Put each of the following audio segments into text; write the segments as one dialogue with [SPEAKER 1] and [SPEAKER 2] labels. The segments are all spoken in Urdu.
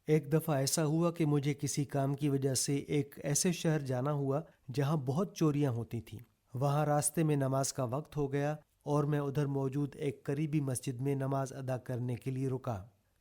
[SPEAKER 1] ایک دفعہ ایسا ہوا کہ مجھے کسی کام کی وجہ سے ایک ایسے شہر جانا ہوا جہاں بہت چوریاں ہوتی تھیں۔ وہاں راستے میں نماز کا وقت ہو گیا اور میں ادھر موجود ایک قریبی مسجد میں نماز ادا کرنے کے لیے رکا۔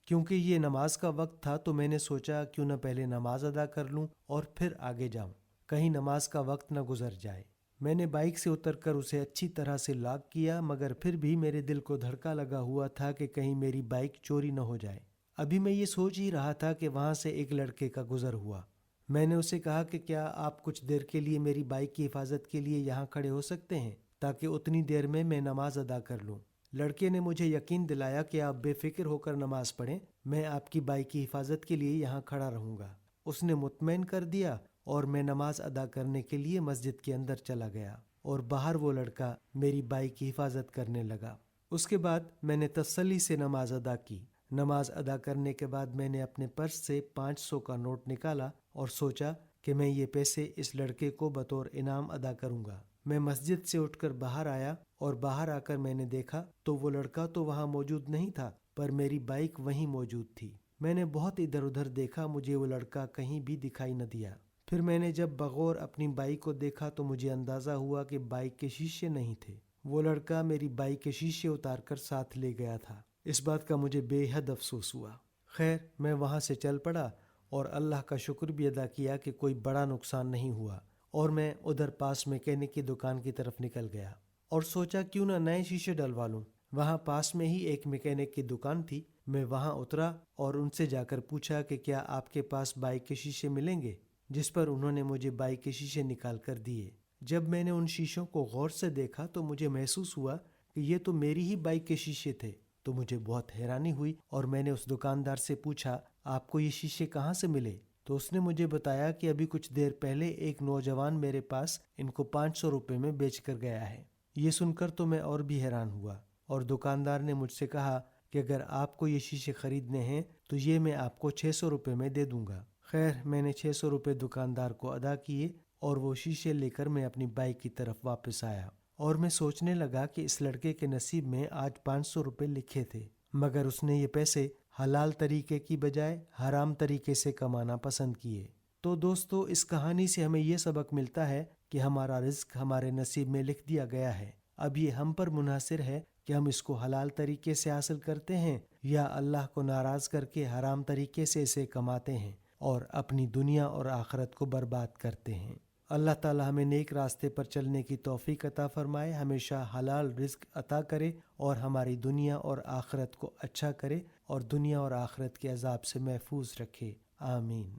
[SPEAKER 1] کیونکہ یہ نماز کا وقت تھا تو میں نے سوچا کیوں نہ پہلے نماز ادا کر لوں اور پھر آگے جاؤں، کہیں نماز کا وقت نہ گزر جائے۔ میں نے بائک سے اتر کر اسے اچھی طرح سے لاک کیا، مگر پھر بھی میرے دل کو دھڑکا لگا ہوا تھا کہ کہیں میری بائک چوری نہ ہو جائے۔ ابھی میں یہ سوچ ہی رہا تھا کہ وہاں سے ایک لڑکے کا گزر ہوا۔ میں نے اسے کہا کہ کیا آپ کچھ دیر کے لیے میری بائک کی حفاظت کے لیے یہاں کھڑے ہو سکتے ہیں تاکہ اتنی دیر میں نماز ادا کر لوں۔ لڑکے نے مجھے یقین دلایا کہ آپ بے فکر ہو کر نماز پڑھیں، میں آپ کی بائک کی حفاظت کے لیے یہاں کھڑا رہوں گا۔ اس نے مطمئن کر دیا اور میں نماز ادا کرنے کے لیے مسجد کے اندر چلا گیا اور باہر وہ لڑکا میری بائک کی حفاظت کرنے لگا۔ اس کے بعد میں نے تسلی سے نماز ادا کی۔ نماز ادا کرنے کے بعد میں نے اپنے پرس سے 500 کا نوٹ نکالا اور سوچا کہ میں یہ پیسے اس لڑکے کو بطور انعام ادا کروں گا۔ میں مسجد سے اٹھ کر باہر آیا اور باہر آ کر میں نے دیکھا تو وہ لڑکا تو وہاں موجود نہیں تھا، پر میری بائک وہیں موجود تھی۔ میں نے بہت ادھر ادھر دیکھا، مجھے وہ لڑکا کہیں بھی دکھائی نہ دیا۔ پھر میں نے جب بغور اپنی بائک کو دیکھا تو مجھے اندازہ ہوا کہ بائک کے شیشے نہیں تھے۔ وہ لڑکا میری بائک کے شیشے اتار کر ساتھ لے گیا تھا۔ اس بات کا مجھے بے حد افسوس ہوا۔ خیر، میں وہاں سے چل پڑا اور اللہ کا شکر بھی ادا کیا کہ کوئی بڑا نقصان نہیں ہوا، اور میں ادھر پاس میکینک کی دکان کی طرف نکل گیا اور سوچا کیوں نہ نئے شیشے ڈلوا لوں۔ وہاں پاس میں ہی ایک میکینک کی دکان تھی۔ میں وہاں اترا اور ان سے جا کر پوچھا کہ کیا آپ کے پاس بائک کے شیشے ملیں گے، جس پر انہوں نے مجھے بائک کے شیشے نکال کر دیے۔ جب میں نے ان شیشوں کو غور سے دیکھا تو مجھے محسوس ہوا کہ یہ تو میری ہی بائک کے شیشے تھے، تو مجھے بہت حیرانی ہوئی اور میں نے اس دکاندار سے پوچھا آپ کو یہ شیشے کہاں سے ملے؟ تو اس نے مجھے بتایا کہ ابھی کچھ دیر پہلے ایک نوجوان میرے پاس ان کو 500 روپے میں بیچ کر گیا ہے۔ یہ سن کر تو میں اور بھی حیران ہوا اور دکاندار نے مجھ سے کہا کہ اگر آپ کو یہ شیشے خریدنے ہیں تو یہ میں آپ کو 600 روپے میں دے دوں گا۔ خیر، میں نے 600 روپے دکاندار کو ادا کیے اور وہ شیشے لے کر میں اپنی بائک کی طرف واپس آیا، اور میں سوچنے لگا کہ اس لڑکے کے نصیب میں آج 500 روپے لکھے تھے، مگر اس نے یہ پیسے حلال طریقے کی بجائے حرام طریقے سے کمانا پسند کیے۔ تو دوستو، اس کہانی سے ہمیں یہ سبق ملتا ہے کہ ہمارا رزق ہمارے نصیب میں لکھ دیا گیا ہے، اب یہ ہم پر منحصر ہے کہ ہم اس کو حلال طریقے سے حاصل کرتے ہیں یا اللہ کو ناراض کر کے حرام طریقے سے اسے کماتے ہیں اور اپنی دنیا اور آخرت کو برباد کرتے ہیں۔ اللہ تعالی ہمیں نیک راستے پر چلنے کی توفیق عطا فرمائے، ہمیشہ حلال رزق عطا کرے اور ہماری دنیا اور آخرت کو اچھا کرے اور دنیا اور آخرت کے عذاب سے محفوظ رکھے، آمین۔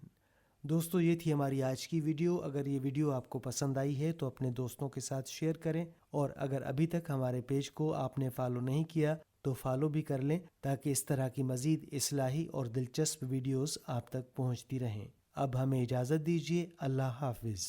[SPEAKER 1] دوستو، یہ تھی ہماری آج کی ویڈیو۔ اگر یہ ویڈیو آپ کو پسند آئی ہے تو اپنے دوستوں کے ساتھ شیئر کریں، اور اگر ابھی تک ہمارے پیج کو آپ نے فالو نہیں کیا تو فالو بھی کر لیں تاکہ اس طرح کی مزید اصلاحی اور دلچسپ ویڈیوز آپ تک پہنچتی رہیں۔ اب ہمیں اجازت دیجیے، اللہ حافظ۔